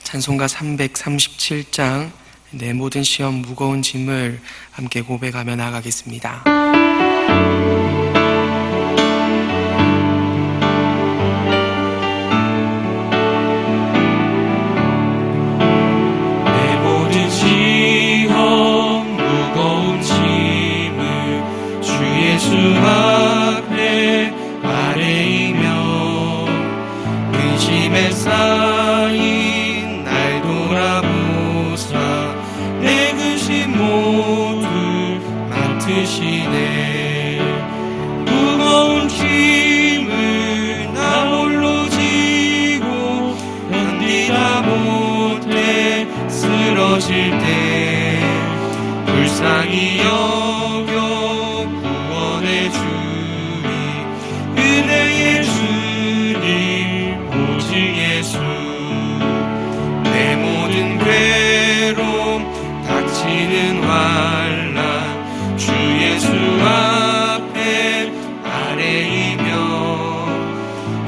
찬송가 337장 내 모든 시험 무거운 짐을 함께 고백하며 나가겠습니다. 내 모든 시험 무거운 짐을 주 예수 앞에 아뢰이며 근심에 쌓인 날 돌아보사 내 근심 모두 맡으시네. 무거운 짐을 나 홀로 지고 견디다 못해 쓰러질 때 불쌍히 여겨 구원해 주리. 은혜의 주님 오직 예수. 내 모든 괴로움 닥치는 환난 주 예수 앞에 아뢰이며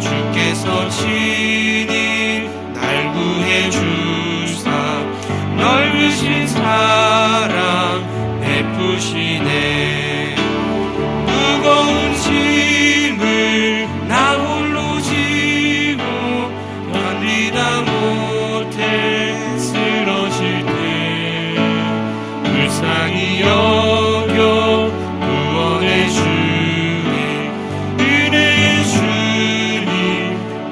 주께서 친히 날 구해 주사 넓으신 사랑 베푸시네. 무거운 짐을 나 홀로 지고 견디다 못해 쓰러질 때 불쌍히 여겨 구원해 주니. 은혜의 주님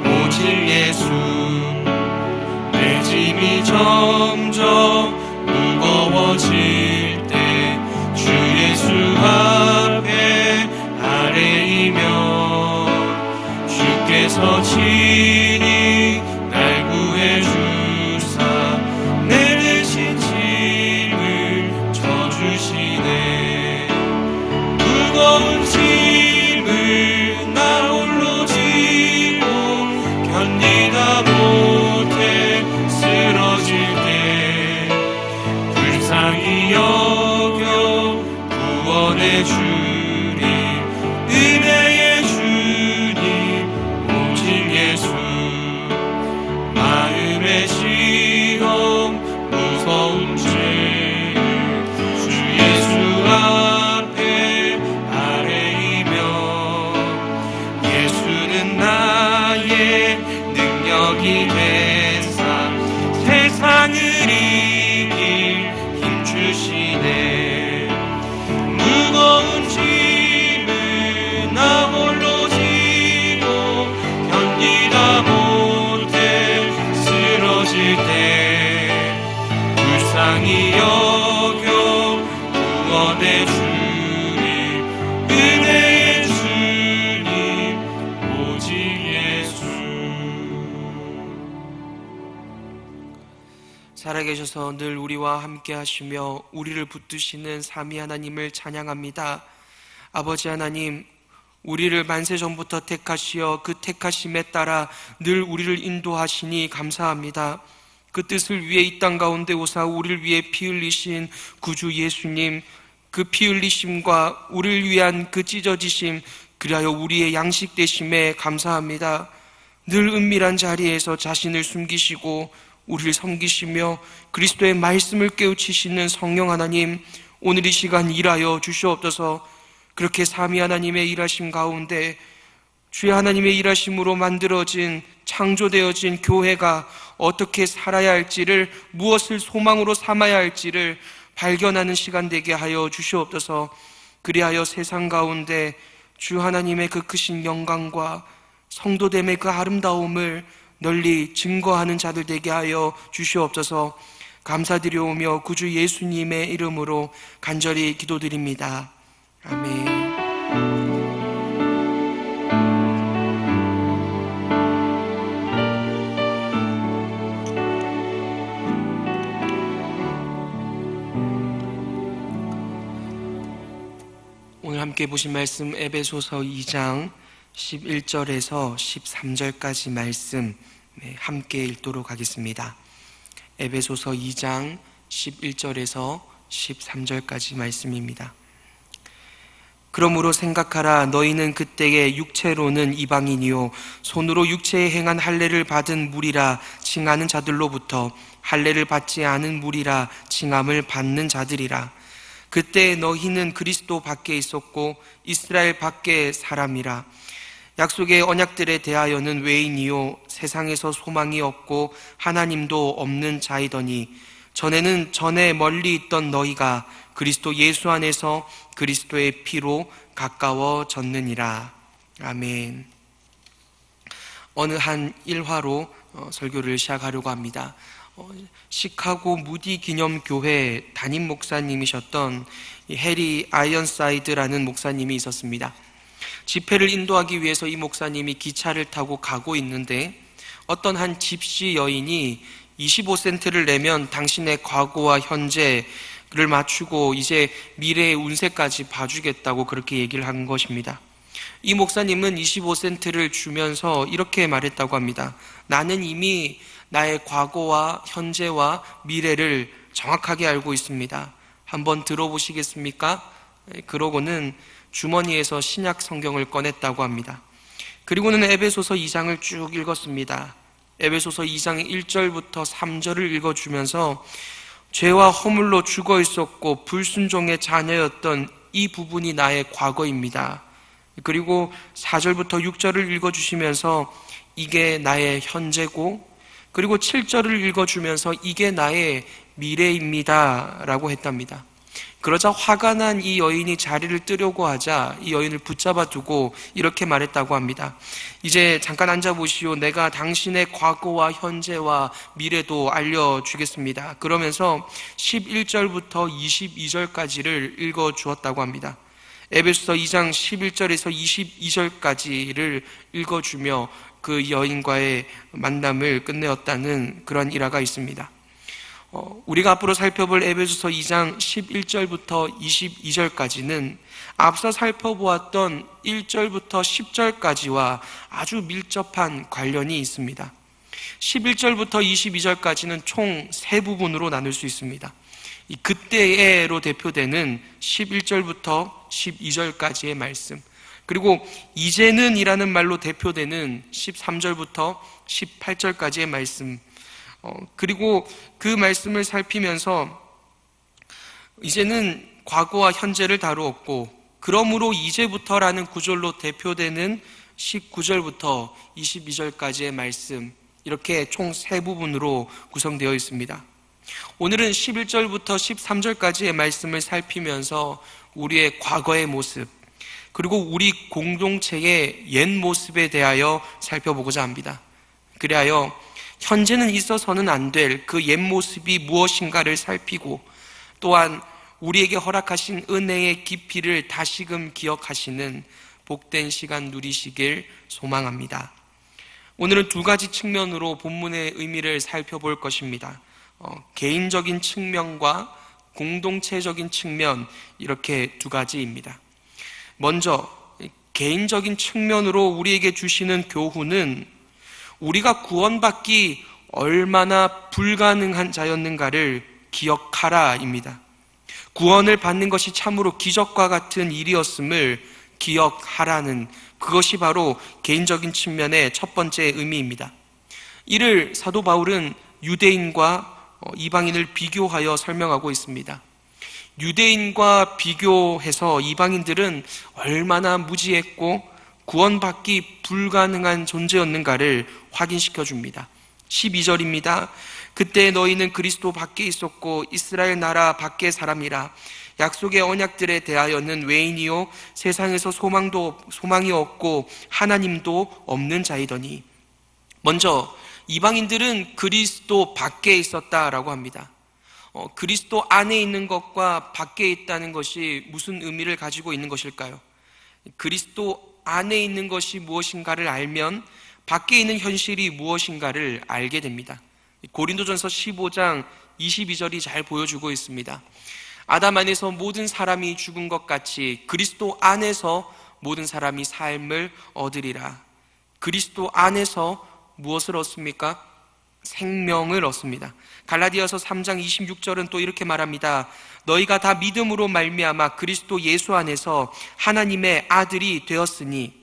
오직 예수. 내 짐이 점점 무거워질 때 주 예수 앞에 아뢰이며 주께서 친히 날 구해 주사 내 대신 짐을 져주시네. 무거운 짐을 나 홀로 지고 견디다 못해 쓰러질 때 불쌍히 여겨 구원해 주리. 은혜의 주님 오직 예수. 마음의 시험 무서운 죄를 주 예수 앞에 아뢰이며 예수는 나의 능력이 되사 세상을 이길 힘 주시네. 무거운 짐을 나 홀로 지고 견디다 못해 쓰러질 때 불쌍히 여겨 구원해 주리. 은혜의 주님 오직 예수. 살아계셔서 늘 우리와 함께 하시며 우리를 붙드시는 삼위 하나님을 찬양합니다. 아버지 하나님, 우리를 만세전부터 택하시어 그 택하심에 따라 늘 우리를 인도하시니 감사합니다. 그 뜻을 위해 이 땅 가운데 오사 우리를 위해 피 흘리신 구주 예수님, 그 피 흘리심과 우리를 위한 그 찢어지심, 그리하여 우리의 양식 되심에 감사합니다. 늘 은밀한 자리에서 자신을 숨기시고 우리를 섬기시며 그리스도의 말씀을 깨우치시는 성령 하나님, 오늘 이 시간 일하여 주시옵소서. 그렇게 삼위 하나님의 일하심 가운데 주의 하나님의 일하심으로 만들어진 창조되어진 교회가 어떻게 살아야 할지를, 무엇을 소망으로 삼아야 할지를 발견하는 시간 되게 하여 주시옵소서. 그리하여 세상 가운데 주 하나님의 그 크신 영광과 성도됨의 그 아름다움을 널리 증거하는 자들 되게 하여 주시옵소서. 감사드리오며 구주 예수님의 이름으로 간절히 기도드립니다. 아멘. 오늘 함께 보신 말씀 에베소서 2장 11절에서 13절까지 말씀 함께 읽도록 하겠습니다. 에베소서 2장 11절에서 13절까지 말씀입니다. 그러므로 생각하라. 너희는 그때에 육체로는 이방인이요 손으로 육체에 행한 할례를 받은 무리라 칭하는 자들로부터 할례를 받지 않은 무리라 칭함을 받는 자들이라. 그때 너희는 그리스도 밖에 있었고 이스라엘 밖에 사람이라. 약속의 언약들에 대하여는 외인이요 세상에서 소망이 없고 하나님도 없는 자이더니 전에는 전에 멀리 있던 너희가 그리스도 예수 안에서 그리스도의 피로 가까워졌느니라. 아멘. 어느 한 일화로 설교를 시작하려고 합니다. 시카고 무디 기념교회 담임 목사님이셨던 해리 아이언사이드라는 목사님이 있었습니다. 집회를 인도하기 위해서 이 목사님이 기차를 타고 가고 있는데 어떤 한 집시 여인이 25센트를 내면 당신의 과거와 현재를 맞추고 이제 미래의 운세까지 봐주겠다고 그렇게 얘기를 한 것입니다. 이 목사님은 25센트를 주면서 이렇게 말했다고 합니다. 나는 이미 나의 과거와 현재와 미래를 정확하게 알고 있습니다. 한번 들어보시겠습니까? 그러고는 주머니에서 신약 성경을 꺼냈다고 합니다. 그리고는 에베소서 2장을 쭉 읽었습니다. 에베소서 2장 1절부터 3절을 읽어주면서 죄와 허물로 죽어 있었고 불순종의 자녀였던 이 부분이 나의 과거입니다. 그리고 4절부터 6절을 읽어주시면서 이게 나의 현재고, 그리고 7절을 읽어주면서 이게 나의 미래입니다 라고 했답니다. 그러자 화가 난 이 여인이 자리를 뜨려고 하자 이 여인을 붙잡아 두고 이렇게 말했다고 합니다. 이제 잠깐 앉아보시오. 내가 당신의 과거와 현재와 미래도 알려주겠습니다. 그러면서 11절부터 22절까지를 읽어주었다고 합니다. 에베소서 2장 11절에서 22절까지를 읽어주며 그 여인과의 만남을 끝내었다는 그런 일화가 있습니다. 우리가 앞으로 살펴볼 에베소서 2장 11절부터 22절까지는 앞서 살펴보았던 1절부터 10절까지와 아주 밀접한 관련이 있습니다. 11절부터 22절까지는 총 세 부분으로 나눌 수 있습니다. 이 그때에로 대표되는 11절부터 12절까지의 말씀, 그리고 이제는 이라는 말로 대표되는 13절부터 18절까지의 말씀, 그리고 그 말씀을 살피면서 이제는 과거와 현재를 다루었고 그러므로 이제부터라는 구절로 대표되는 19절부터 22절까지의 말씀, 이렇게 총 세 부분으로 구성되어 있습니다. 오늘은 11절부터 13절까지의 말씀을 살피면서 우리의 과거의 모습, 그리고 우리 공동체의 옛 모습에 대하여 살펴보고자 합니다. 그리하여 현재는 있어서는 안 될 그 옛 모습이 무엇인가를 살피고 또한 우리에게 허락하신 은혜의 깊이를 다시금 기억하시는 복된 시간 누리시길 소망합니다. 오늘은 두 가지 측면으로 본문의 의미를 살펴볼 것입니다. 개인적인 측면과 공동체적인 측면, 이렇게 두 가지입니다. 먼저 개인적인 측면으로 우리에게 주시는 교훈은 우리가 구원받기 얼마나 불가능한 자였는가를 기억하라입니다. 구원을 받는 것이 참으로 기적과 같은 일이었음을 기억하라는, 그것이 바로 개인적인 측면의 첫 번째 의미입니다. 이를 사도 바울은 유대인과 이방인을 비교하여 설명하고 있습니다. 유대인과 비교해서 이방인들은 얼마나 무지했고 구원받기 불가능한 존재였는가를 확인시켜 줍니다. 12절입니다. 그때 너희는 그리스도 밖에 있었고 이스라엘 나라 밖의 사람이라. 약속의 언약들에 대하여는 외인이요 세상에서 소망이 없고 하나님도 없는 자이더니. 먼저 이방인들은 그리스도 밖에 있었다라고 합니다. 그리스도 안에 있는 것과 밖에 있다는 것이 무슨 의미를 가지고 있는 것일까요? 그리스도 안에 있는 것이 무엇인가를 알면 밖에 있는 현실이 무엇인가를 알게 됩니다. 고린도전서 15장 22절이 잘 보여주고 있습니다. 아담 안에서 모든 사람이 죽은 것 같이 그리스도 안에서 모든 사람이 삶을 얻으리라. 그리스도 안에서 무엇을 얻습니까? 생명을 얻습니다. 갈라디아서 3장 26절은 또 이렇게 말합니다. 너희가 다 믿음으로 말미암아 그리스도 예수 안에서 하나님의 아들이 되었으니,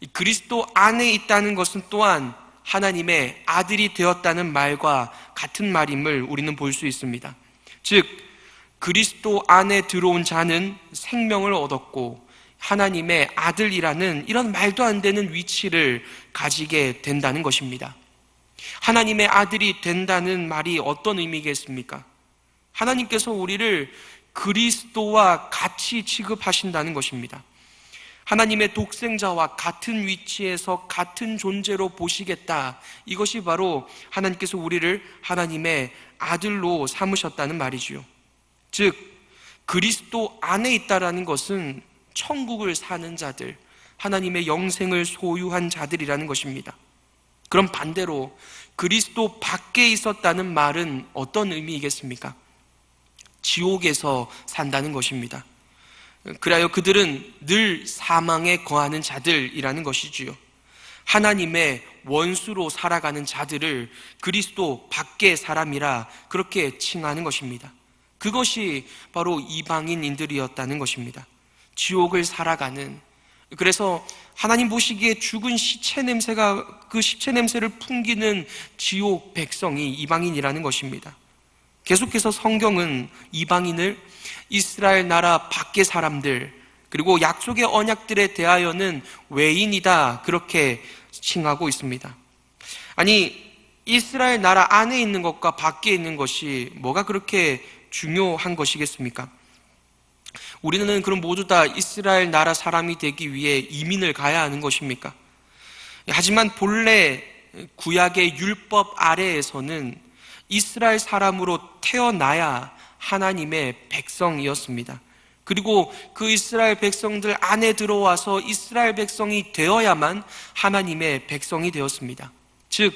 이 그리스도 안에 있다는 것은 또한 하나님의 아들이 되었다는 말과 같은 말임을 우리는 볼 수 있습니다. 즉 그리스도 안에 들어온 자는 생명을 얻었고 하나님의 아들이라는 이런 말도 안 되는 위치를 가지게 된다는 것입니다. 하나님의 아들이 된다는 말이 어떤 의미겠습니까? 하나님께서 우리를 그리스도와 같이 취급하신다는 것입니다. 하나님의 독생자와 같은 위치에서 같은 존재로 보시겠다. 이것이 바로 하나님께서 우리를 하나님의 아들로 삼으셨다는 말이지요. 즉 그리스도 안에 있다라는 것은 천국을 사는 자들, 하나님의 영생을 소유한 자들이라는 것입니다. 그럼 반대로 그리스도 밖에 있었다는 말은 어떤 의미이겠습니까? 지옥에서 산다는 것입니다. 그래야 그들은 늘 사망에 거하는 자들이라는 것이지요. 하나님의 원수로 살아가는 자들을 그리스도 밖의 사람이라 그렇게 칭하는 것입니다. 그것이 바로 이방인들이었다는 것입니다. 지옥을 살아가는, 그래서 하나님 보시기에 죽은 시체 냄새가, 그 시체 냄새를 풍기는 지옥 백성이 이방인이라는 것입니다. 계속해서 성경은 이방인을 이스라엘 나라 밖의 사람들, 그리고 약속의 언약들에 대하여는 외인이다, 그렇게 칭하고 있습니다. 아니, 이스라엘 나라 안에 있는 것과 밖에 있는 것이 뭐가 그렇게 중요한 것이겠습니까? 우리는 그럼 모두 다 이스라엘 나라 사람이 되기 위해 이민을 가야 하는 것입니까? 하지만 본래 구약의 율법 아래에서는 이스라엘 사람으로 태어나야 하나님의 백성이었습니다. 그리고 그 이스라엘 백성들 안에 들어와서 이스라엘 백성이 되어야만 하나님의 백성이 되었습니다. 즉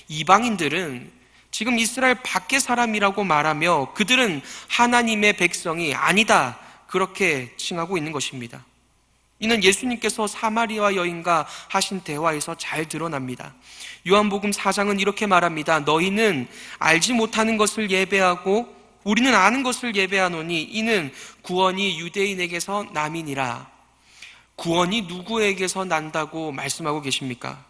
이방인들은 지금 이스라엘 밖의 사람이라고 말하며 그들은 하나님의 백성이 아니다, 그렇게 칭하고 있는 것입니다. 이는 예수님께서 사마리아 여인과 하신 대화에서 잘 드러납니다. 요한복음 4장은 이렇게 말합니다. 너희는 알지 못하는 것을 예배하고 우리는 아는 것을 예배하노니 이는 구원이 유대인에게서 남이니라. 구원이 누구에게서 난다고 말씀하고 계십니까?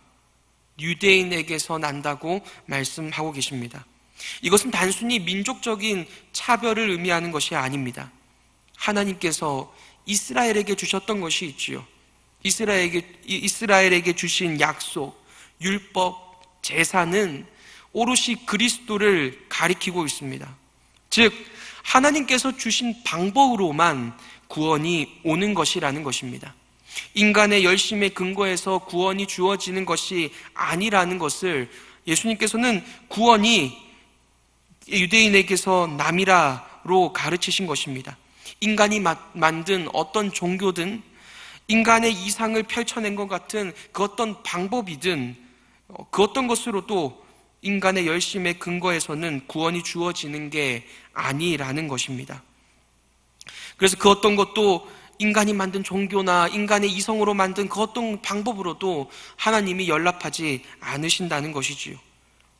유대인에게서 난다고 말씀하고 계십니다. 이것은 단순히 민족적인 차별을 의미하는 것이 아닙니다. 하나님께서 이스라엘에게 주셨던 것이 있지요. 이스라엘에게 주신 약속, 율법, 제사는 오롯이 그리스도를 가리키고 있습니다. 즉 하나님께서 주신 방법으로만 구원이 오는 것이라는 것입니다. 인간의 열심에 근거해서 구원이 주어지는 것이 아니라는 것을 예수님께서는 구원이 유대인에게서 남이라로 가르치신 것입니다. 인간이 만든 어떤 종교든 인간의 이상을 펼쳐낸 것 같은 그 어떤 방법이든 그 어떤 것으로도 인간의 열심에 근거해서는 구원이 주어지는 게 아니라는 것입니다. 그래서 그 어떤 것도 인간이 만든 종교나 인간의 이성으로 만든 그 어떤 방법으로도 하나님이 연락하지 않으신다는 것이지요.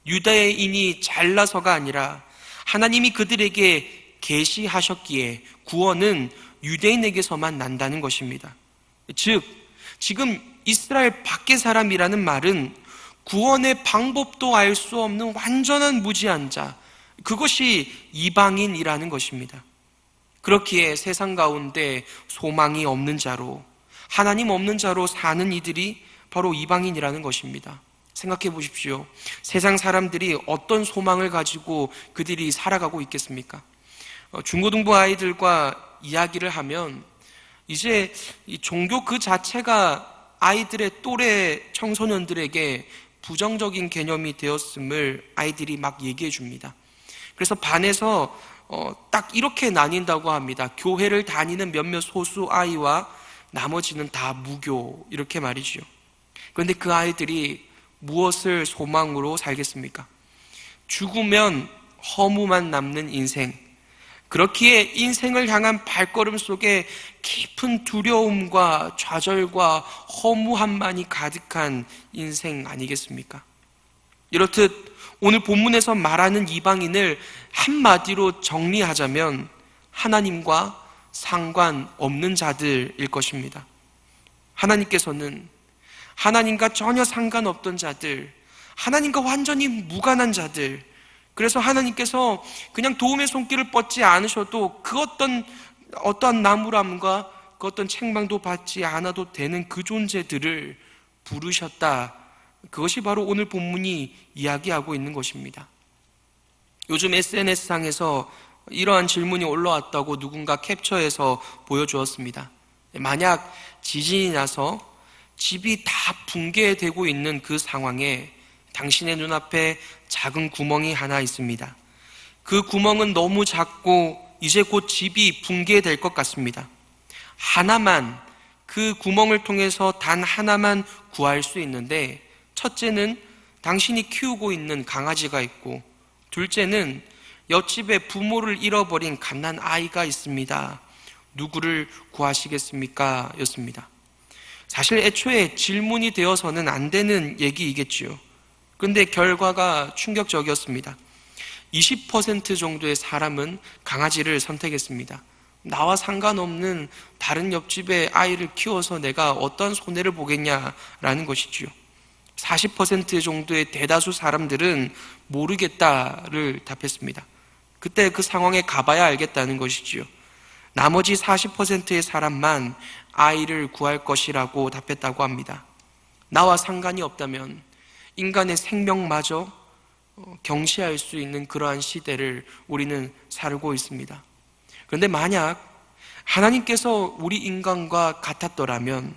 유대인이 잘나서가 아니라 하나님이 그들에게 계시하셨기에 구원은 유대인에게서만 난다는 것입니다. 즉 지금 이스라엘 밖의 사람이라는 말은 구원의 방법도 알 수 없는 완전한 무지한 자, 그것이 이방인이라는 것입니다. 그렇기에 세상 가운데 소망이 없는 자로, 하나님 없는 자로 사는 이들이 바로 이방인이라는 것입니다. 생각해 보십시오. 세상 사람들이 어떤 소망을 가지고 그들이 살아가고 있겠습니까? 중고등부 아이들과 이야기를 하면 이제 이 종교 그 자체가 아이들의 또래 청소년들에게 부정적인 개념이 되었음을 아이들이 막 얘기해 줍니다. 그래서 반에서 딱 이렇게 나뉜다고 합니다. 교회를 다니는 몇몇 소수 아이와 나머지는 다 무교, 이렇게 말이죠. 그런데 그 아이들이 무엇을 소망으로 살겠습니까? 죽으면 허무만 남는 인생, 그렇기에 인생을 향한 발걸음 속에 깊은 두려움과 좌절과 허무함만이 가득한 인생 아니겠습니까? 이렇듯 오늘 본문에서 말하는 이방인을 한마디로 정리하자면 하나님과 상관없는 자들일 것입니다. 하나님께서는 하나님과 전혀 상관없던 자들, 하나님과 완전히 무관한 자들, 그래서 하나님께서 그냥 도움의 손길을 뻗지 않으셔도 그 어떠한 나무람과 그 어떤 책망도 받지 않아도 되는 그 존재들을 부르셨다. 그것이 바로 오늘 본문이 이야기하고 있는 것입니다. 요즘 SNS상에서 이러한 질문이 올라왔다고 누군가 캡처해서 보여주었습니다. 만약 지진이 나서 집이 다 붕괴되고 있는 그 상황에 당신의 눈앞에 작은 구멍이 하나 있습니다. 그 구멍은 너무 작고 이제 곧 집이 붕괴될 것 같습니다. 하나만, 그 구멍을 통해서 단 하나만 구할 수 있는데, 첫째는 당신이 키우고 있는 강아지가 있고, 둘째는 옆집에 부모를 잃어버린 갓난 아이가 있습니다. 누구를 구하시겠습니까? 였습니다. 사실 애초에 질문이 되어서는 안 되는 얘기이겠지요. 그런데 결과가 충격적이었습니다. 20% 정도의 사람은 강아지를 선택했습니다. 나와 상관없는 다른 옆집의 아이를 키워서 내가 어떤 손해를 보겠냐라는 것이지요. 40% 정도의 대다수 사람들은 모르겠다를 답했습니다. 그때 그 상황에 가봐야 알겠다는 것이지요. 나머지 40%의 사람만 아이를 구할 것이라고 답했다고 합니다. 나와 상관이 없다면 인간의 생명마저 경시할 수 있는 그러한 시대를 우리는 살고 있습니다. 그런데 만약 하나님께서 우리 인간과 같았더라면,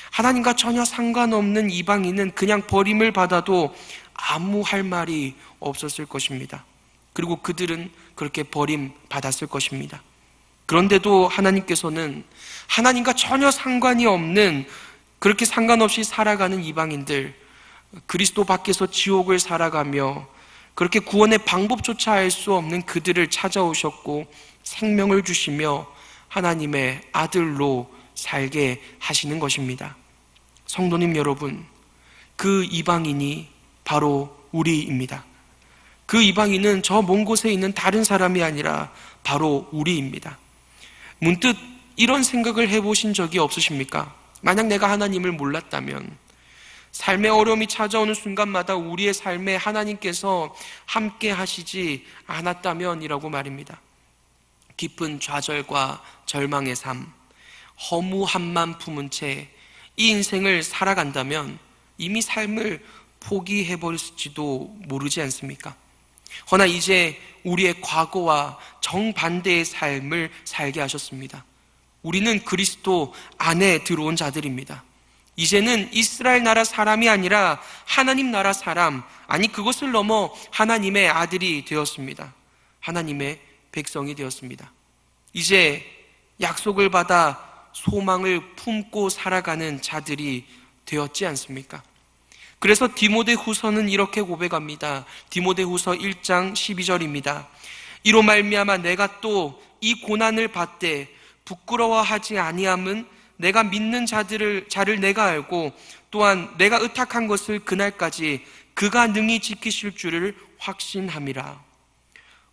하나님과 전혀 상관없는 이방인은 그냥 버림을 받아도 아무 할 말이 없었을 것입니다. 그리고 그들은 그렇게 버림받았을 것입니다. 그런데도 하나님께서는 하나님과 전혀 상관이 없는, 그렇게 상관없이 살아가는 이방인들, 그리스도 밖에서 지옥을 살아가며 그렇게 구원의 방법조차 알 수 없는 그들을 찾아오셨고 생명을 주시며 하나님의 아들로 살게 하시는 것입니다. 성도님 여러분, 그 이방인이 바로 우리입니다. 그 이방인은 저 먼 곳에 있는 다른 사람이 아니라 바로 우리입니다. 문득 이런 생각을 해보신 적이 없으십니까? 만약 내가 하나님을 몰랐다면, 삶의 어려움이 찾아오는 순간마다 우리의 삶에 하나님께서 함께 하시지 않았다면이라고 말입니다. 깊은 좌절과 절망의 삶, 허무함만 품은 채 이 인생을 살아간다면 이미 삶을 포기해버렸을지도 모르지 않습니까? 허나 이제 우리의 과거와 정반대의 삶을 살게 하셨습니다. 우리는 그리스도 안에 들어온 자들입니다. 이제는 이스라엘 나라 사람이 아니라 하나님 나라 사람, 아니 그것을 넘어 하나님의 아들이 되었습니다. 하나님의 백성이 되었습니다. 이제 약속을 받아 소망을 품고 살아가는 자들이 되었지 않습니까? 그래서 디모데후서는 이렇게 고백합니다. 디모데후서 1장 12절입니다. 이로 말미암아 내가 또 이 고난을 받되 부끄러워하지 아니함은 내가 믿는 자를 내가 알고 또한 내가 의탁한 것을 그날까지 그가 능히 지키실 줄을 확신함이라.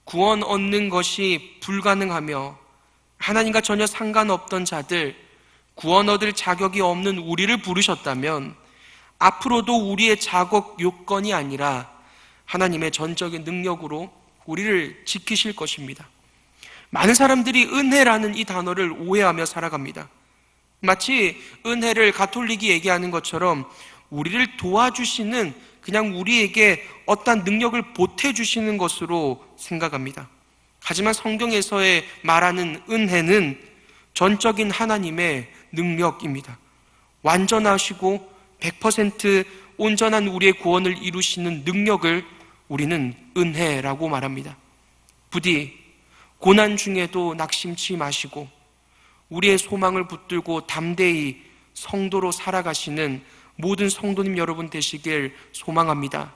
구원 얻는 것이 불가능하며 하나님과 전혀 상관없던 자들, 구원 얻을 자격이 없는 우리를 부르셨다면 앞으로도 우리의 자격 요건이 아니라 하나님의 전적인 능력으로 우리를 지키실 것입니다. 많은 사람들이 은혜라는 이 단어를 오해하며 살아갑니다. 마치 은혜를 가톨릭이 얘기하는 것처럼 우리를 도와주시는, 그냥 우리에게 어떤 능력을 보태주시는 것으로 생각합니다. 하지만 성경에서의 말하는 은혜는 전적인 하나님의 능력입니다. 완전하시고 100% 온전한 우리의 구원을 이루시는 능력을 우리는 은혜라고 말합니다. 부디 고난 중에도 낙심치 마시고 우리의 소망을 붙들고 담대히 성도로 살아가시는 모든 성도님 여러분 되시길 소망합니다.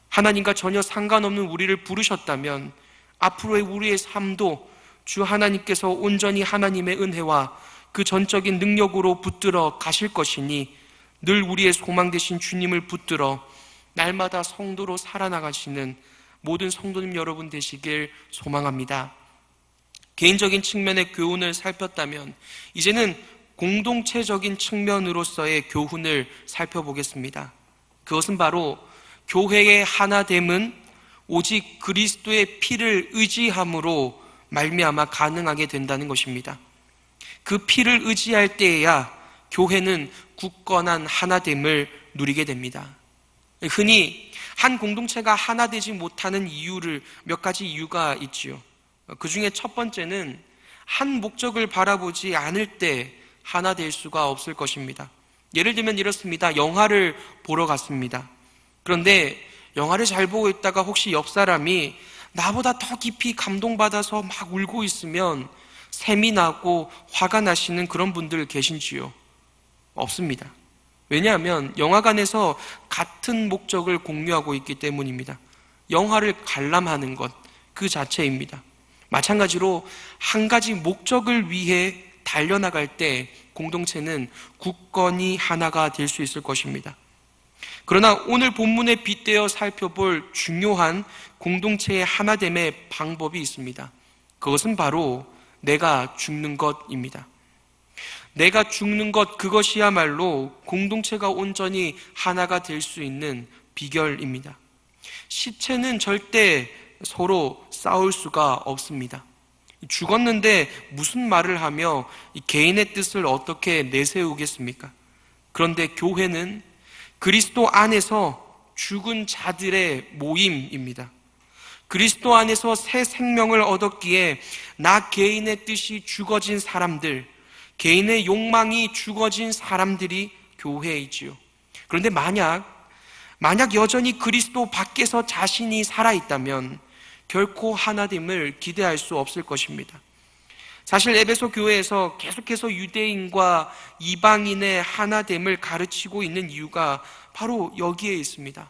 하나님과 전혀 상관없는 우리를 부르셨다면 앞으로의 우리의 삶도 주 하나님께서 온전히 하나님의 은혜와 그 전적인 능력으로 붙들어 가실 것이니 늘 우리의 소망 되신 주님을 붙들어 날마다 성도로 살아나가시는 모든 성도님 여러분 되시길 소망합니다. 개인적인 측면의 교훈을 살폈다면 이제는 공동체적인 측면으로서의 교훈을 살펴보겠습니다. 그것은 바로 교회의 하나됨은 오직 그리스도의 피를 의지함으로 말미암아 가능하게 된다는 것입니다. 그 피를 의지할 때에야 교회는 굳건한 하나됨을 누리게 됩니다. 흔히 한 공동체가 하나 되지 못하는 몇 가지 이유가 있지요. 그 중에 첫 번째는 한 목적을 바라보지 않을 때 하나 될 수가 없을 것입니다. 예를 들면 이렇습니다. 영화를 보러 갔습니다. 그런데 영화를 잘 보고 있다가 혹시 옆 사람이 나보다 더 깊이 감동받아서 막 울고 있으면 샘이 나고 화가 나시는 그런 분들 계신지요? 없습니다. 왜냐하면 영화관에서 같은 목적을 공유하고 있기 때문입니다. 영화를 관람하는 것 그 자체입니다. 마찬가지로 한 가지 목적을 위해 달려나갈 때 공동체는 굳건히 하나가 될 수 있을 것입니다. 그러나 오늘 본문에 빗대어 살펴볼 중요한 공동체의 하나됨의 방법이 있습니다. 그것은 바로 내가 죽는 것입니다. 내가 죽는 것, 그것이야말로 공동체가 온전히 하나가 될 수 있는 비결입니다. 시체는 절대 서로 싸울 수가 없습니다. 죽었는데 무슨 말을 하며 개인의 뜻을 어떻게 내세우겠습니까? 그런데 교회는 그리스도 안에서 죽은 자들의 모임입니다. 그리스도 안에서 새 생명을 얻었기에 나 개인의 뜻이 죽어진 사람들, 개인의 욕망이 죽어진 사람들이 교회이지요. 그런데 만약 여전히 그리스도 밖에서 자신이 살아있다면 결코 하나됨을 기대할 수 없을 것입니다. 사실 에베소 교회에서 계속해서 유대인과 이방인의 하나됨을 가르치고 있는 이유가 바로 여기에 있습니다.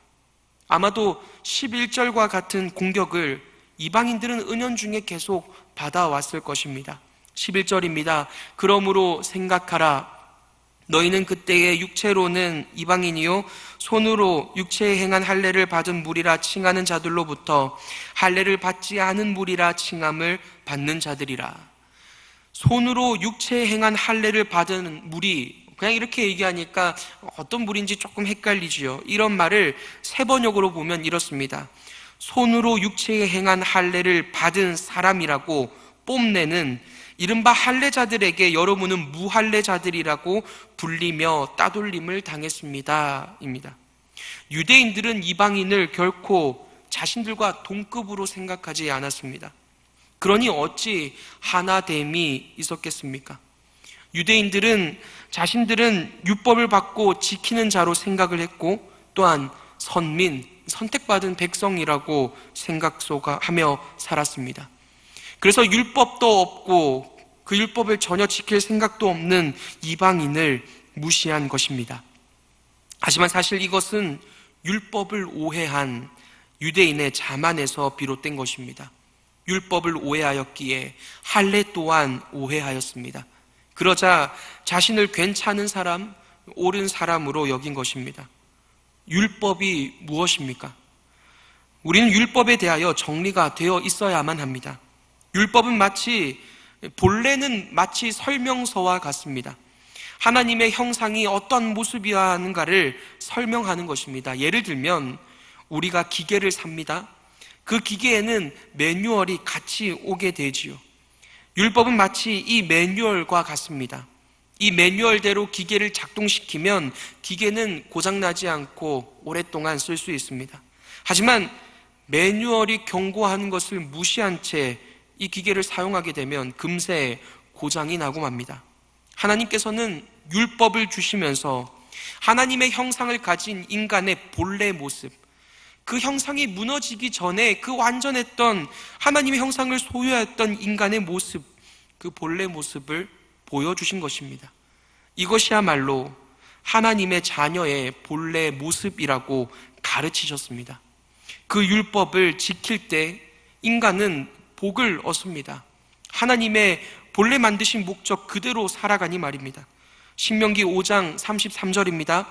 아마도 11절과 같은 공격을 이방인들은 은연중에 계속 받아왔을 것입니다. 11절입니다. 그러므로 생각하라. 너희는 그때의 육체로는 이방인이요 손으로 육체에 행한 할례를 받은 무리라 칭하는 자들로부터 할례를 받지 않은 무리라 칭함을 받는 자들이라. 손으로 육체에 행한 할례를 받은 무리, 그냥 이렇게 얘기하니까 어떤 무리인지 조금 헷갈리지요. 이런 말을 세번역으로 보면 이렇습니다. 손으로 육체에 행한 할례를 받은 사람이라고 뽐내는 이른바 할례자들에게 여러분은 무할례자들이라고 불리며 따돌림을 당했습니다 입니다. 유대인들은 이방인을 결코 자신들과 동급으로 생각하지 않았습니다. 그러니 어찌 하나됨이 있었겠습니까? 유대인들은 자신들은 율법을 받고 지키는 자로 생각을 했고 또한 선택받은 백성이라고 생각하며 살았습니다. 그래서 율법도 없고 그 율법을 전혀 지킬 생각도 없는 이방인을 무시한 것입니다. 하지만 사실 이것은 율법을 오해한 유대인의 자만에서 비롯된 것입니다. 율법을 오해하였기에 할례 또한 오해하였습니다. 그러자 자신을 괜찮은 사람, 옳은 사람으로 여긴 것입니다. 율법이 무엇입니까? 우리는 율법에 대하여 정리가 되어 있어야만 합니다. 율법은 본래는 마치 설명서와 같습니다. 하나님의 형상이 어떤 모습이어야 하는가를 설명하는 것입니다. 예를 들면 우리가 기계를 삽니다. 그 기계에는 매뉴얼이 같이 오게 되지요. 율법은 마치 이 매뉴얼과 같습니다. 이 매뉴얼대로 기계를 작동시키면 기계는 고장나지 않고 오랫동안 쓸 수 있습니다. 하지만 매뉴얼이 경고하는 것을 무시한 채 이 기계를 사용하게 되면 금세 고장이 나고 맙니다. 하나님께서는 율법을 주시면서 하나님의 형상을 가진 인간의 본래 모습, 그 형상이 무너지기 전에 그 완전했던 하나님의 형상을 소유했던 인간의 모습, 그 본래 모습을 보여주신 것입니다. 이것이야말로 하나님의 자녀의 본래 모습이라고 가르치셨습니다. 그 율법을 지킬 때 인간은 복을 얻습니다. 하나님의 본래 만드신 목적 그대로 살아가니 말입니다. 신명기 5장 33절입니다.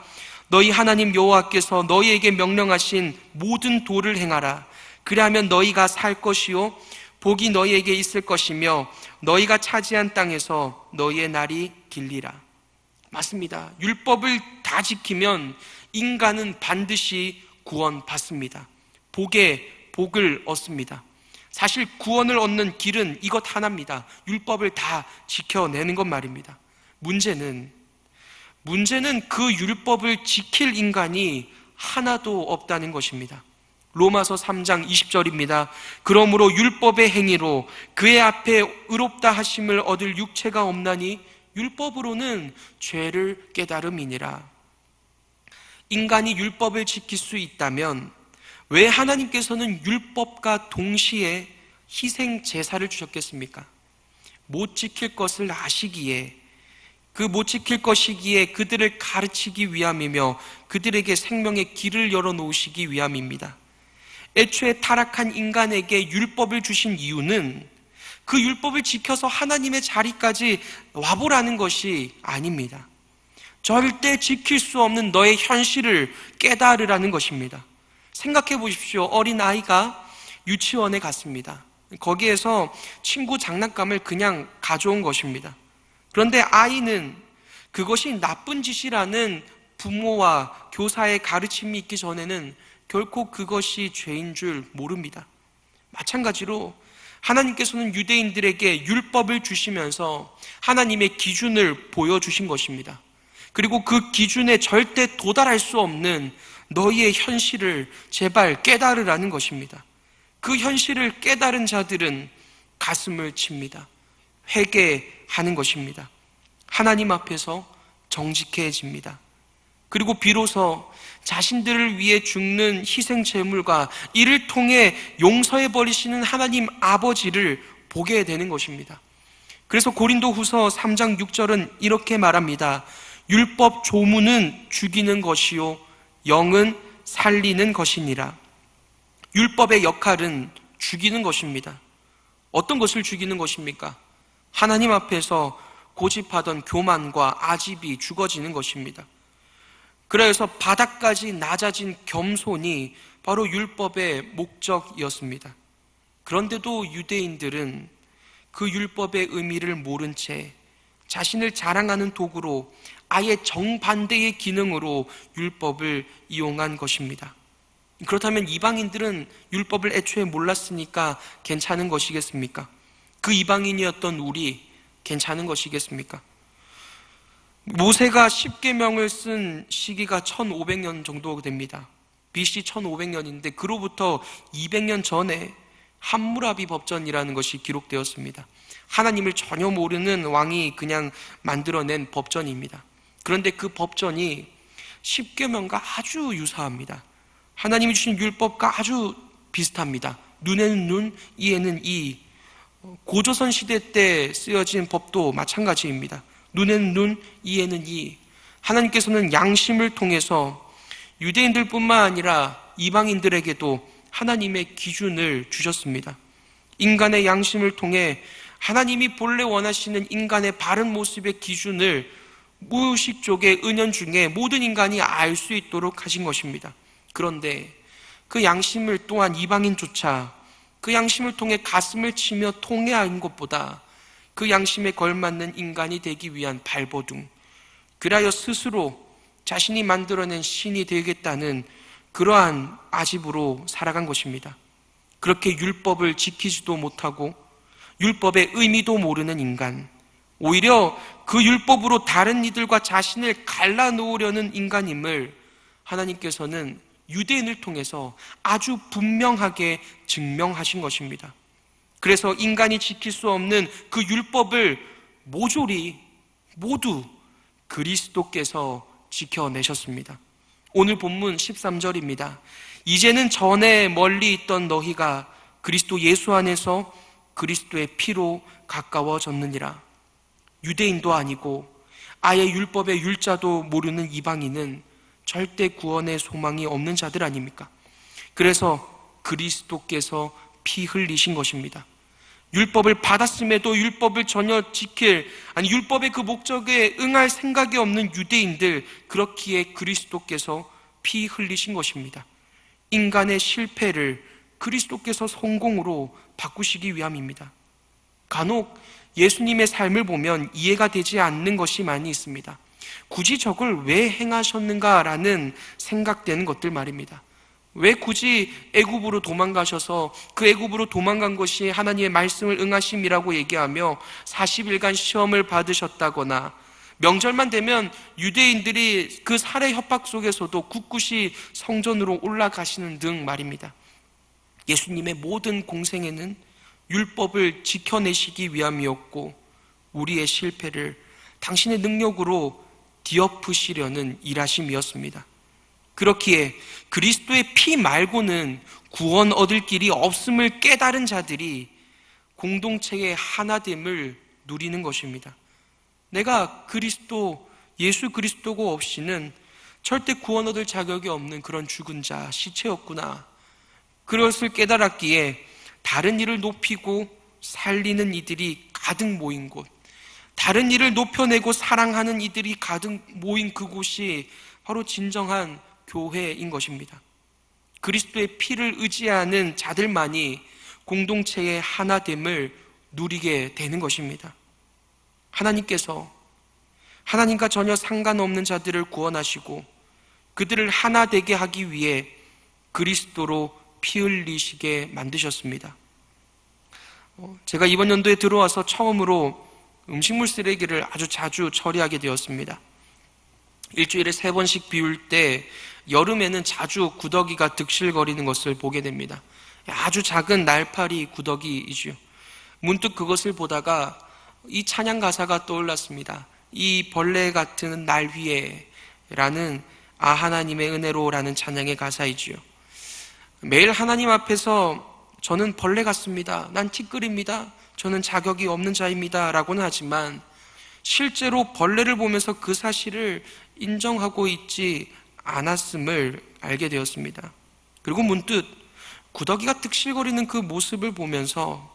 너희 하나님 여호와께서 너희에게 명령하신 모든 도를 행하라. 그리하면 너희가 살 것이요 복이 너희에게 있을 것이며 너희가 차지한 땅에서 너희의 날이 길리라. 맞습니다. 율법을 다 지키면 인간은 반드시 구원받습니다. 복을 얻습니다. 사실 구원을 얻는 길은 이것 하나입니다. 율법을 다 지켜내는 것 말입니다. 문제는 그 율법을 지킬 인간이 하나도 없다는 것입니다. 로마서 3장 20절입니다. 그러므로 율법의 행위로 그의 앞에 의롭다 하심을 얻을 육체가 없나니 율법으로는 죄를 깨달음이니라. 인간이 율법을 지킬 수 있다면 왜 하나님께서는 율법과 동시에 희생 제사를 주셨겠습니까? 못 지킬 것을 아시기에, 그 못 지킬 것이기에 그들을 가르치기 위함이며 그들에게 생명의 길을 열어놓으시기 위함입니다. 애초에 타락한 인간에게 율법을 주신 이유는 그 율법을 지켜서 하나님의 자리까지 와보라는 것이 아닙니다. 절대 지킬 수 없는 너의 현실을 깨달으라는 것입니다. 생각해 보십시오. 어린아이가 유치원에 갔습니다. 거기에서 친구 장난감을 그냥 가져온 것입니다. 그런데 아이는 그것이 나쁜 짓이라는 부모와 교사의 가르침이 있기 전에는 결코 그것이 죄인 줄 모릅니다. 마찬가지로 하나님께서는 유대인들에게 율법을 주시면서 하나님의 기준을 보여주신 것입니다. 그리고 그 기준에 절대 도달할 수 없는 너희의 현실을 제발 깨달으라는 것입니다. 그 현실을 깨달은 자들은 가슴을 칩니다. 회개하는 것입니다. 하나님 앞에서 정직해집니다. 그리고 비로소 자신들을 위해 죽는 희생 제물과 이를 통해 용서해 버리시는 하나님 아버지를 보게 되는 것입니다. 그래서 고린도후서 3장 6절은 이렇게 말합니다. 율법 조문은 죽이는 것이요 영은 살리는 것이니라. 율법의 역할은 죽이는 것입니다. 어떤 것을 죽이는 것입니까? 하나님 앞에서 고집하던 교만과 아집이 죽어지는 것입니다. 그래서 바닥까지 낮아진 겸손이 바로 율법의 목적이었습니다. 그런데도 유대인들은 그 율법의 의미를 모른 채 자신을 자랑하는 도구로 아예 정반대의 기능으로 율법을 이용한 것입니다. 그렇다면 이방인들은 율법을 애초에 몰랐으니까 괜찮은 것이겠습니까? 그 이방인이었던 우리 괜찮은 것이겠습니까? 모세가 십계명을 쓴 시기가 1500년 정도 됩니다. BC 1500년인데 그로부터 200년 전에 함무라비 법전이라는 것이 기록되었습니다. 하나님을 전혀 모르는 왕이 그냥 만들어낸 법전입니다. 그런데 그 법전이 십계명과 아주 유사합니다. 하나님이 주신 율법과 아주 비슷합니다. 눈에는 눈, 이에는 이. 고조선 시대 때 쓰여진 법도 마찬가지입니다. 눈에는 눈, 이에는 이. 하나님께서는 양심을 통해서 유대인들뿐만 아니라 이방인들에게도 하나님의 기준을 주셨습니다. 인간의 양심을 통해 하나님이 본래 원하시는 인간의 바른 모습의 기준을 무의식적의 은연중에 모든 인간이 알 수 있도록 하신 것입니다. 그런데 그 양심을 또한 이방인조차 그 양심을 통해 가슴을 치며 통회하는 것보다 그 양심에 걸맞는 인간이 되기 위한 발버둥, 그리하여 스스로 자신이 만들어낸 신이 되겠다는 그러한 아집으로 살아간 것입니다. 그렇게 율법을 지키지도 못하고 율법의 의미도 모르는 인간, 오히려 그 율법으로 다른 이들과 자신을 갈라놓으려는 인간임을 하나님께서는 유대인을 통해서 아주 분명하게 증명하신 것입니다. 그래서 인간이 지킬 수 없는 그 율법을 모조리 모두 그리스도께서 지켜내셨습니다. 오늘 본문 13절입니다. 이제는 전에 멀리 있던 너희가 그리스도 예수 안에서 그리스도의 피로 가까워졌느니라. 유대인도 아니고 아예 율법의 율자도 모르는 이방인은 절대 구원의 소망이 없는 자들 아닙니까? 그래서 그리스도께서 피 흘리신 것입니다. 율법을 받았음에도 율법을 전혀 율법의 그 목적에 응할 생각이 없는 유대인들, 그렇기에 그리스도께서 피 흘리신 것입니다. 인간의 실패를 그리스도께서 성공으로 바꾸시기 위함입니다. 간혹 예수님의 삶을 보면 이해가 되지 않는 것이 많이 있습니다. 굳이 저걸 왜 행하셨는가라는 생각되는 것들 말입니다. 왜 굳이 애굽으로 도망가셔서 그 애굽으로 도망간 것이 하나님의 말씀을 응하심이라고 얘기하며 40일간 시험을 받으셨다거나, 명절만 되면 유대인들이 그 살해 협박 속에서도 굳굳이 성전으로 올라가시는 등 말입니다. 예수님의 모든 공생애는 율법을 지켜내시기 위함이었고, 우리의 실패를 당신의 능력으로 뒤엎으시려는 일하심이었습니다. 그렇기에 그리스도의 피 말고는 구원 얻을 길이 없음을 깨달은 자들이 공동체의 하나됨을 누리는 것입니다. 내가 예수 그리스도가 없이는 절대 구원 얻을 자격이 없는 그런 죽은 자, 시체였구나. 그것을 깨달았기에 다른 일을 높이고 살리는 이들이 가득 모인 곳, 다른 일을 높여내고 사랑하는 이들이 가득 모인 그곳이 바로 진정한 교회인 것입니다. 그리스도의 피를 의지하는 자들만이 공동체의 하나됨을 누리게 되는 것입니다. 하나님께서 하나님과 전혀 상관없는 자들을 구원하시고 그들을 하나 되게 하기 위해 그리스도로 피 흘리시게 만드셨습니다. 제가 이번 연도에 들어와서 처음으로 음식물 쓰레기를 아주 자주 처리하게 되었습니다. 일주일에 3번씩 비울 때 여름에는 자주 구더기가 득실거리는 것을 보게 됩니다. 아주 작은 날파리 구더기이죠. 문득 그것을 보다가 이 찬양 가사가 떠올랐습니다. 이 벌레 같은 날 위에 라는 하나님의 은혜로라는 찬양의 가사이지요. 매일 하나님 앞에서 저는 벌레 같습니다, 난 티끌입니다, 저는 자격이 없는 자입니다 라고는 하지만 실제로 벌레를 보면서 그 사실을 인정하고 있지 않았음을 알게 되었습니다. 그리고 문득 구더기가 득실거리는 그 모습을 보면서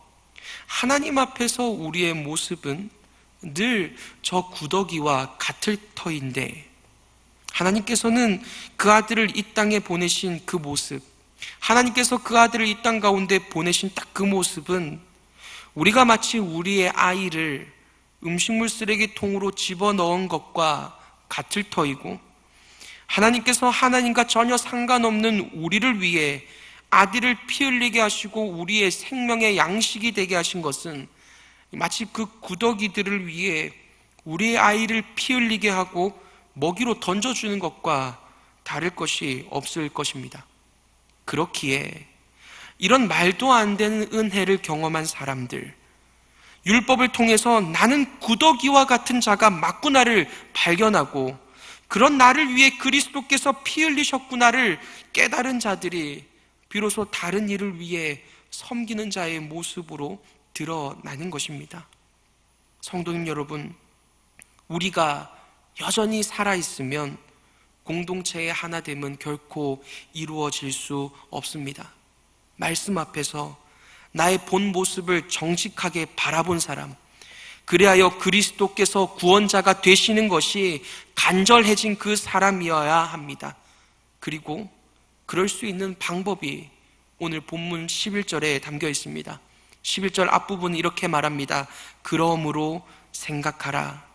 하나님 앞에서 우리의 모습은 늘 저 구더기와 같을 터인데, 하나님께서는 그 아들을 이 땅에 보내신 그 모습, 하나님께서 그 아들을 이 땅 가운데 보내신 딱 그 모습은 우리가 마치 우리의 아이를 음식물 쓰레기통으로 집어넣은 것과 같을 터이고, 하나님께서 하나님과 전혀 상관없는 우리를 위해 아들을 피 흘리게 하시고 우리의 생명의 양식이 되게 하신 것은 마치 그 구더기들을 위해 우리의 아이를 피 흘리게 하고 먹이로 던져주는 것과 다를 것이 없을 것입니다. 그렇기에 이런 말도 안 되는 은혜를 경험한 사람들, 율법을 통해서 나는 구더기와 같은 자가 맞구나를 발견하고 그런 나를 위해 그리스도께서 피 흘리셨구나를 깨달은 자들이 비로소 다른 일을 위해 섬기는 자의 모습으로 드러나는 것입니다. 성도님 여러분, 우리가 여전히 살아있으면 공동체의 하나됨은 결코 이루어질 수 없습니다. 말씀 앞에서 나의 본 모습을 정직하게 바라본 사람, 그리하여 그리스도께서 구원자가 되시는 것이 간절해진 그 사람이어야 합니다. 그리고 그럴 수 있는 방법이 오늘 본문 11절에 담겨 있습니다. 11절 앞부분은 이렇게 말합니다. 그러므로 생각하라.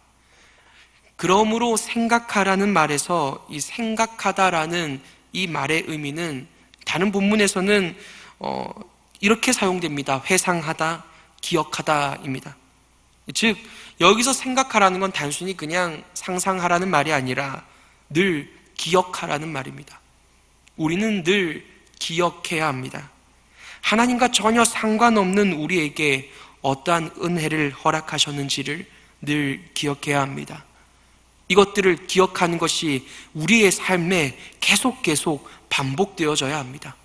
그러므로 생각하라는 말에서 이 생각하다라는 이 말의 의미는 다른 본문에서는 이렇게 사용됩니다. 회상하다, 기억하다입니다. 즉 여기서 생각하라는 건 단순히 그냥 상상하라는 말이 아니라 늘 기억하라는 말입니다. 우리는 늘 기억해야 합니다. 하나님과 전혀 상관없는 우리에게 어떠한 은혜를 허락하셨는지를 늘 기억해야 합니다. 이것들을 기억하는 것이 우리의 삶에 계속 반복되어져야 합니다.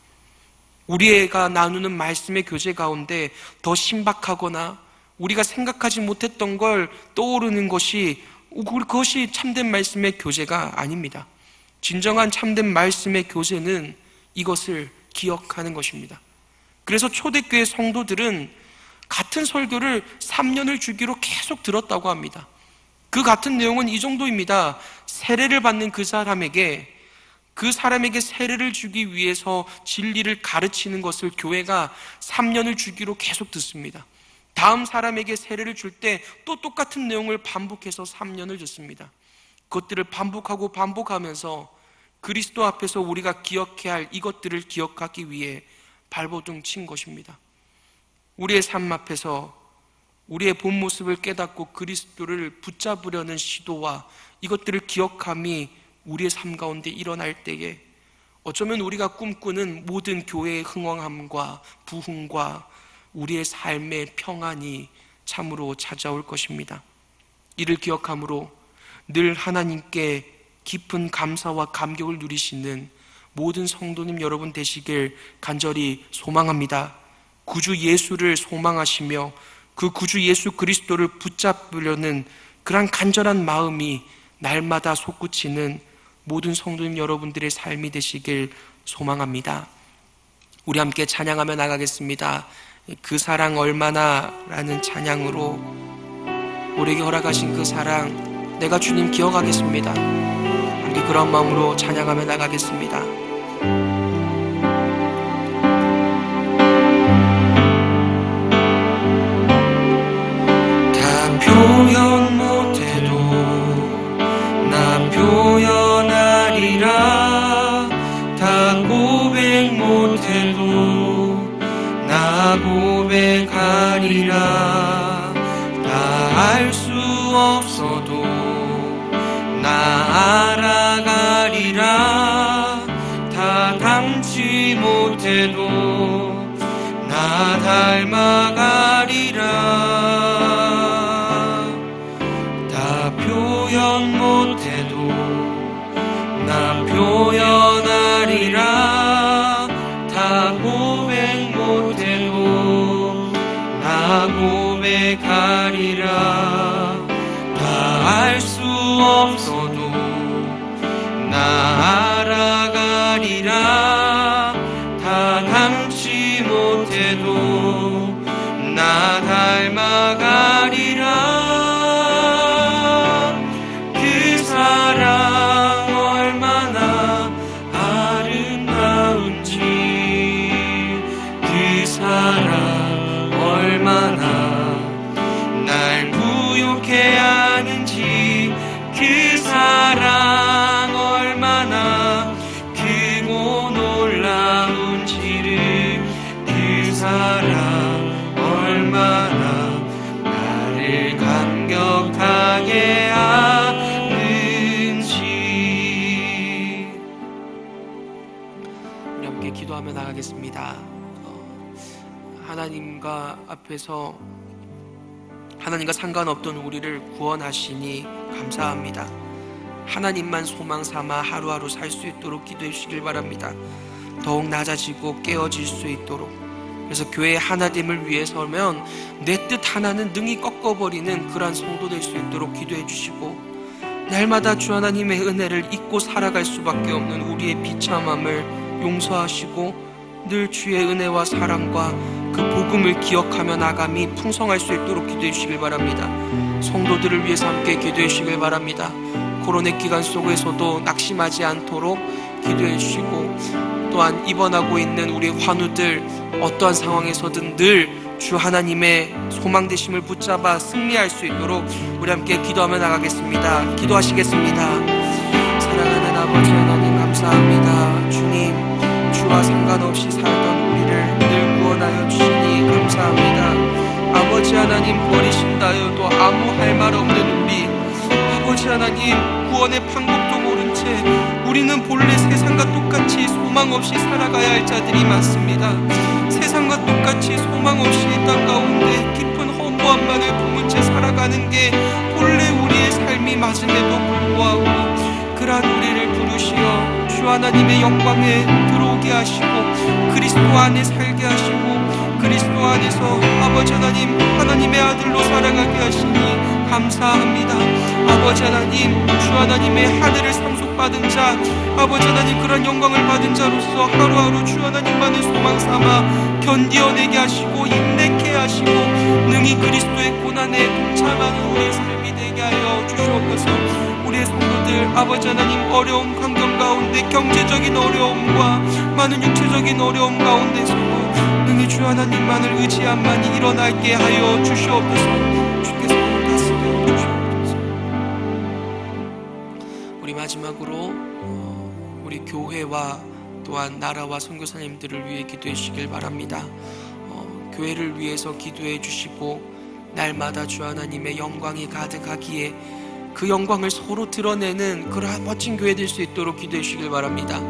우리가 나누는 말씀의 교제 가운데 더 신박하거나 우리가 생각하지 못했던 걸 떠오르는 것이, 그것이 참된 말씀의 교제가 아닙니다. 진정한 참된 말씀의 교제는 이것을 기억하는 것입니다. 그래서 초대교회 성도들은 같은 설교를 3년을 주기로 계속 들었다고 합니다. 그 같은 내용은 이 정도입니다. 세례를 받는 그 사람에게 세례를 주기 위해서 진리를 가르치는 것을 교회가 3년을 주기로 계속 듣습니다. 다음 사람에게 세례를 줄 때 또 똑같은 내용을 반복해서 3년을 듣습니다. 그것들을 반복하면서 그리스도 앞에서 우리가 기억해야 할 이것들을 기억하기 위해 발버둥 친 것입니다. 우리의 삶 앞에서 우리의 본 모습을 깨닫고 그리스도를 붙잡으려는 시도와 이것들을 기억함이 우리의 삶 가운데 일어날 때에 어쩌면 우리가 꿈꾸는 모든 교회의 흥왕함과 부흥과 우리의 삶의 평안이 참으로 찾아올 것입니다. 이를 기억함으로 늘 하나님께 깊은 감사와 감격을 누리시는 모든 성도님 여러분 되시길 간절히 소망합니다. 구주 예수를 소망하시며 그 구주 예수 그리스도를 붙잡으려는 그러한 간절한 마음이 날마다 솟구치는 모든 성도님 여러분들의 삶이 되시길 소망합니다. 우리 함께 찬양하며 나가겠습니다. 그 사랑 얼마나 라는 찬양으로 우리에게 허락하신 그 사랑 내가 주님 기억하겠습니다. 함께 그런 마음으로 찬양하며 나가겠습니다. 다 표현 못해도 나 표현하리라. 다 고백 못해도 나 고백하리라. 다 알 수 없어도 나 알아가리라. 다 닮지 못해도 나 닮아가리라. 다 표현 못해도 나 표현하리라. 다 고백 못해도 나 고백하리라. 다 알 수 없어도 나 알아가리라. 다 닮지 못해도 나 닮아가리라. 그 사랑 얼마나 아름다운지, 그 사랑 얼마나 날 부욕해 하는지, 그 사랑 얼마나 크고 놀라운지를, 그 사랑 얼마나 나를 감격하게 하는지. 우리 함께 기도하며 나가겠습니다. 하나님과 앞에서 하나님과 상관없던 우리를 구원하시니 감사합니다. 하나님만 소망 삼아 하루하루 살 수 있도록 기도해 주시길 바랍니다. 더욱 낮아지고 깨어질 수 있도록. 그래서 교회의 하나됨을 위해서면 내 뜻 하나는 능히 꺾어버리는 그러한 성도 될 수 있도록 기도해 주시고, 날마다 주 하나님의 은혜를 잊고 살아갈 수밖에 없는 우리의 비참함을 용서하시고 늘 주의 은혜와 사랑과 그 복음을 기억하며 나감이 풍성할 수 있도록 기도해 주시길 바랍니다. 성도들을 위해서 함께 기도해 주시길 바랍니다. 코로나 기간 속에서도 낙심하지 않도록 기도해 주시고, 또한 입원하고 있는 우리 환우들 어떠한 상황에서든 늘 주 하나님의 소망되심을 붙잡아 승리할 수 있도록 우리 함께 기도하며 나가겠습니다. 기도하시겠습니다. 사랑하는 아버지 하나님 감사합니다. 주님, 주와 상관없이 살던 우리를 늘 구원하여 주시니 감사합니다. 아버지 하나님, 버리신다 하여도 아무 할 말 없는 우리 아버지 하나님, 구원의 방법도 모른 채 우리는 본래 세상과 똑같이 소망 없이 살아가야 할 자들이 많습니다. 세상과 똑같이 소망 없이 이 땅 가운데 깊은 허무함만을 품은 채 살아가는 게 본래 우리의 삶이 맞음에도 불구하고 그러한 우리를 부르시어 주 하나님의 영광에 들어오게 하시고 그리스도 안에 살게 하시고 그리스도 안에서 아버지 하나님, 하나님의 아들로 살아가게 하시니 감사합니다. 아버지 하나님, 주 하나님의 하늘을 상속받은 자, 아버지 하나님 그런 영광을 받은 자로서 하루하루 주 하나님만을 소망 삼아 견디어내게 하시고 인내케 하시고 능히 그리스도의 고난에 동참하는 우리의 삶이 되게 하여 주시옵소서. 우리의 성도들 아버지 하나님 어려운 환경 가운데 경제적인 어려움과 많은 육체적인 어려움 가운데서도 능히 주 하나님만을 의지함만이 일어나게 하여 주시옵소서. 주께서 다스려 주시옵소서. 우리 마지막으로 우리 교회와 또한 나라와 선교사님들을 위해 기도해 주시길 바랍니다. 교회를 위해서 기도해 주시고 날마다 주 하나님의 영광이 가득하기에 그 영광을 서로 드러내는 그러한 멋진 교회 될 수 있도록 기도해 주시길 바랍니다.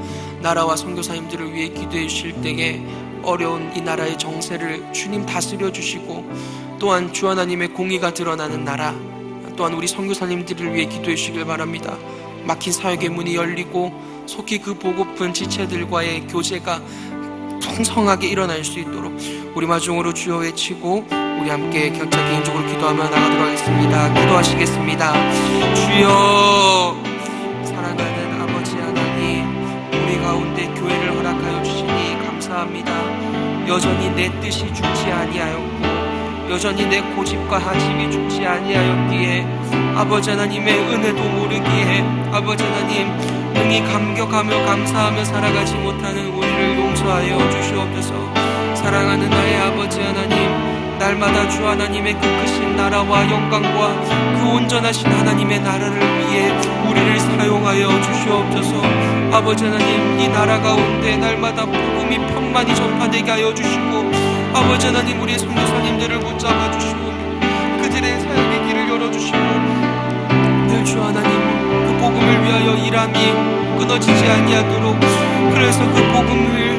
나라와 선교사님들을 위해 기도해 주실 때에 어려운 이 나라의 정세를 주님 다스려 주시고 또한 주 하나님의 공의가 드러나는 나라, 또한 우리 선교사님들을 위해 기도해 주시길 바랍니다. 막힌 사역의 문이 열리고 속히 그 보고픈 지체들과의 교제가 풍성하게 일어날 수 있도록 우리 마중으로 주여 외치고 우리 함께 각자 개인적으로 기도하며 나가도록 하겠습니다. 기도하시겠습니다. 주여, 사랑하는 아버지 하나님, 우리 가운데 교회를 허락하여 주시니 감사합니다. 여전히 내 뜻이 죽지 아니하였고 여전히 내 고집과 하심이 죽지 아니하였기에 아버지 하나님의 은혜도 모르기에 아버지 하나님 능히 감격하며 감사하며 살아가지 못하는 우리를 용서하여 주시옵소서. 사랑하는 나의 아버지 하나님, 날마다 주 하나님의 그 크신 나라와 영광과 그 온전하신 하나님의 나라를 위해 우리를 사용하여 주시옵소서. 아버지 하나님, 이 나라 가운데 날마다 복음이 평만히 전파되게 하여 주시고 아버지 하나님 우리의 선교사님들을 붙잡아 주시고 그들의 사역의 길을 열어주시고 늘 주 하나님 그 복음을 위하여 일함이 끊어지지 아니하도록, 그래서 그 복음을